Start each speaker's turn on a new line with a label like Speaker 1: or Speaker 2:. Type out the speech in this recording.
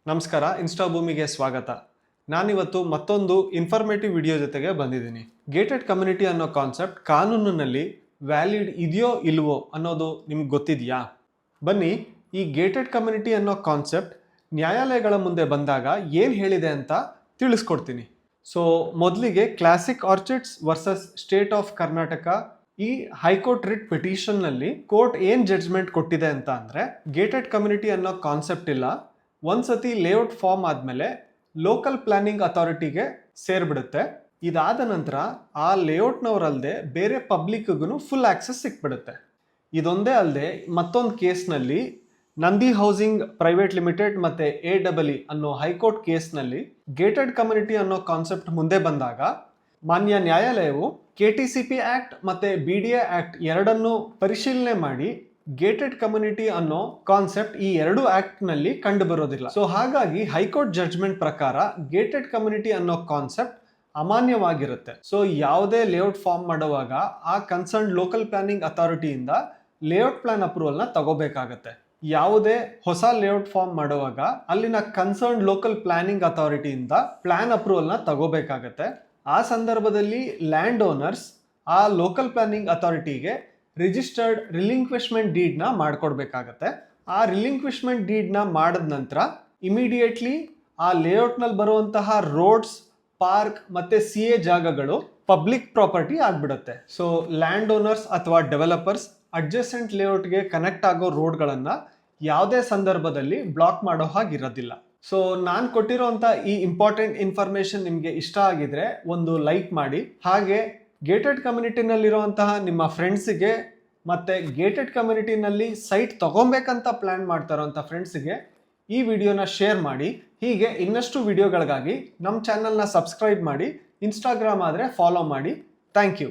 Speaker 1: ನಮಸ್ಕಾರ, ಇನ್ಸ್ಟಾ ಭೂಮಿಗೆ ಸ್ವಾಗತ. ನಾನಿವತ್ತು ಮತ್ತೊಂದು ಇನ್ಫಾರ್ಮೇಟಿವ್ ವಿಡಿಯೋ ಜೊತೆಗೆ ಬಂದಿದ್ದೀನಿ. ಗೇಟೆಡ್ ಕಮ್ಯುನಿಟಿ ಅನ್ನೋ ಕಾನ್ಸೆಪ್ಟ್ ಕಾನೂನಿನಲ್ಲಿ ವ್ಯಾಲಿಡ್ ಇದೆಯೋ ಇಲ್ವೋ ಅನ್ನೋದು ನಿಮ್ಗೆ ಗೊತ್ತಿದೆಯಾ? ಬನ್ನಿ, ಈ ಗೇಟೆಡ್ ಕಮ್ಯುನಿಟಿ ಅನ್ನೋ ಕಾನ್ಸೆಪ್ಟ್ ನ್ಯಾಯಾಲಯಗಳ ಮುಂದೆ ಬಂದಾಗ ಏನು ಹೇಳಿದೆ ಅಂತ ತಿಳಿಸ್ಕೊಡ್ತೀನಿ. ಸೊ ಮೊದಲಿಗೆ classic orchids versus state of Karnataka ಈ ಹೈಕೋರ್ಟ್ ರಿಟ್ ಪಿಟಿಷನ್ನಲ್ಲಿ ಕೋರ್ಟ್ ಏನು ಜಡ್ಜ್ಮೆಂಟ್ ಕೊಟ್ಟಿದೆ ಅಂತ ಅಂದರೆ, ಗೇಟೆಡ್ ಕಮ್ಯುನಿಟಿ ಅನ್ನೋ ಕಾನ್ಸೆಪ್ಟ್ ಇಲ್ಲ. ಒಂದ್ಸತಿ ಲೇಔಟ್ ಫಾರ್ಮ್ ಆದಮೇಲೆ ಲೋಕಲ್ ಪ್ಲಾನಿಂಗ್ ಅಥಾರಿಟಿಗೆ ಸೇರ್ಬಿಡುತ್ತೆ. ಇದಾದ ನಂತರ ಆ ಲೇಔಟ್ನವರಲ್ಲದೆ ಬೇರೆ ಪಬ್ಲಿಕ್ಗೂ ಫುಲ್ ಆಕ್ಸೆಸ್ ಸಿಕ್ಬಿಡುತ್ತೆ. ಇದೊಂದೇ ಅಲ್ಲದೆ ಮತ್ತೊಂದು ಕೇಸ್ನಲ್ಲಿ ನಂದಿ ಹೌಸಿಂಗ್ ಪ್ರೈವೇಟ್ ಲಿಮಿಟೆಡ್ ಮತ್ತು AEE ಅನ್ನೋ ಹೈಕೋರ್ಟ್ ಕೇಸ್ನಲ್ಲಿ ಗೇಟೆಡ್ ಕಮ್ಯುನಿಟಿ ಅನ್ನೋ ಕಾನ್ಸೆಪ್ಟ್ ಮುಂದೆ ಬಂದಾಗ ಮಾನ್ಯ ನ್ಯಾಯಾಲಯವು KTCP ಆ್ಯಕ್ಟ್ ಮತ್ತು BDA ಆ್ಯಕ್ಟ್ ಎರಡನ್ನೂ ಪರಿಶೀಲನೆ ಮಾಡಿ ಗೇಟೆಡ್ ಕಮ್ಯುನಿಟಿ ಅನ್ನೋ ಕಾನ್ಸೆಪ್ಟ್ ಈ ಎರಡು ಆ್ಯಕ್ಟ್ನಲ್ಲಿ ಕಂಡು ಬರೋದಿಲ್ಲ. ಸೊ ಹಾಗಾಗಿ ಹೈಕೋರ್ಟ್ ಜಡ್ಜ್ಮೆಂಟ್ ಪ್ರಕಾರ ಗೇಟೆಡ್ ಕಮ್ಯುನಿಟಿ ಅನ್ನೋ ಕಾನ್ಸೆಪ್ಟ್ ಅಮಾನ್ಯವಾಗಿರುತ್ತೆ. ಸೊ ಯಾವುದೇ ಲೇಔಟ್ ಫಾರ್ಮ್ ಮಾಡುವಾಗ ಆ ಕನ್ಸರ್ನ್ ಲೋಕಲ್ ಪ್ಲಾನಿಂಗ್ ಅಥಾರಿಟಿಯಿಂದ ಲೇಔಟ್ ಪ್ಲಾನ್ ಅಪ್ರೂವಲ್ನ ತಗೋಬೇಕಾಗತ್ತೆ. ಯಾವುದೇ ಹೊಸ ಲೇಔಟ್ ಫಾರ್ಮ್ ಮಾಡುವಾಗ ಅಲ್ಲಿನ ಕನ್ಸರ್ನ್ ಲೋಕಲ್ ಪ್ಲಾನಿಂಗ್ ಅಥಾರಿಟಿಯಿಂದ ಪ್ಲಾನ್ ಅಪ್ರೂವಲ್ನ ತಗೋಬೇಕಾಗತ್ತೆ. ಆ ಸಂದರ್ಭದಲ್ಲಿ ಲ್ಯಾಂಡ್ ಓನರ್ಸ್ ಆ ಲೋಕಲ್ ಪ್ಲಾನಿಂಗ್ ಅಥಾರಿಟಿಗೆ ರಿಜಿಸ್ಟರ್ಡ್ ರಿಲಿಂಕ್ವಿಶ್ಮೆಂಟ್ ಡೀಡ್ನ ಮಾಡ್ಕೊಡ್ಬೇಕಾಗತ್ತೆ. ಆ ರಿಲಿಂಕ್ವಿಶ್ಮೆಂಟ್ ಡೀಡ್ನ ಮಾಡಿದ ನಂತರ ಇಮಿಡಿಯೇಟ್ಲಿ ಆ ಲೇಔಟ್ನಲ್ಲಿ ಬರುವಂತಹ ರೋಡ್ಸ್, ಪಾರ್ಕ್ ಮತ್ತು CA ಜಾಗಗಳು ಪಬ್ಲಿಕ್ ಪ್ರಾಪರ್ಟಿ ಆಗಿಬಿಡುತ್ತೆ. ಸೊ ಲ್ಯಾಂಡ್ ಓನರ್ಸ್ ಅಥವಾ ಡೆವಲಪರ್ಸ್ ಅಡ್ಜಸೆಂಟ್ ಲೇಔಟ್ಗೆ ಕನೆಕ್ಟ್ ಆಗೋ ರೋಡ್ಗಳನ್ನು ಯಾವುದೇ ಸಂದರ್ಭದಲ್ಲಿ ಬ್ಲಾಕ್ ಮಾಡೋ ಹಾಗಿರೋದಿಲ್ಲ. ಸೊ ನಾನು ಕೊಟ್ಟಿರೋಂಥ ಈ ಇಂಪಾರ್ಟೆಂಟ್ ಇನ್ಫಾರ್ಮೇಷನ್ ನಿಮಗೆ ಇಷ್ಟ ಆಗಿದ್ರೆ ಒಂದು ಲೈಕ್ ಮಾಡಿ. ಹಾಗೆ ಗೇಟೆಡ್ ಕಮ್ಯುನಿಟಿನಲ್ಲಿರುವಂತಹ ನಿಮ್ಮ ಫ್ರೆಂಡ್ಸಿಗೆ ಮತ್ತು ಗೇಟೆಡ್ ಕಮ್ಯುನಿಟಿನಲ್ಲಿ ಸೈಟ್ ತಗೊಬೇಕಂತ ಪ್ಲ್ಯಾನ್ ಮಾಡ್ತಾರೋಂಥ ಫ್ರೆಂಡ್ಸಿಗೆ ಈ ವಿಡಿಯೋನ ಶೇರ್ ಮಾಡಿ. ಹೀಗೆ ಇನ್ನಷ್ಟು ವಿಡಿಯೋಗಳಿಗಾಗಿ ನಮ್ಮ ಚಾನಲ್ನ ಸಬ್ಸ್ಕ್ರೈಬ್ ಮಾಡಿ. ಇನ್ಸ್ಟಾಗ್ರಾಮ್ ಆದರೆ ಫಾಲೋ ಮಾಡಿ. Thank you.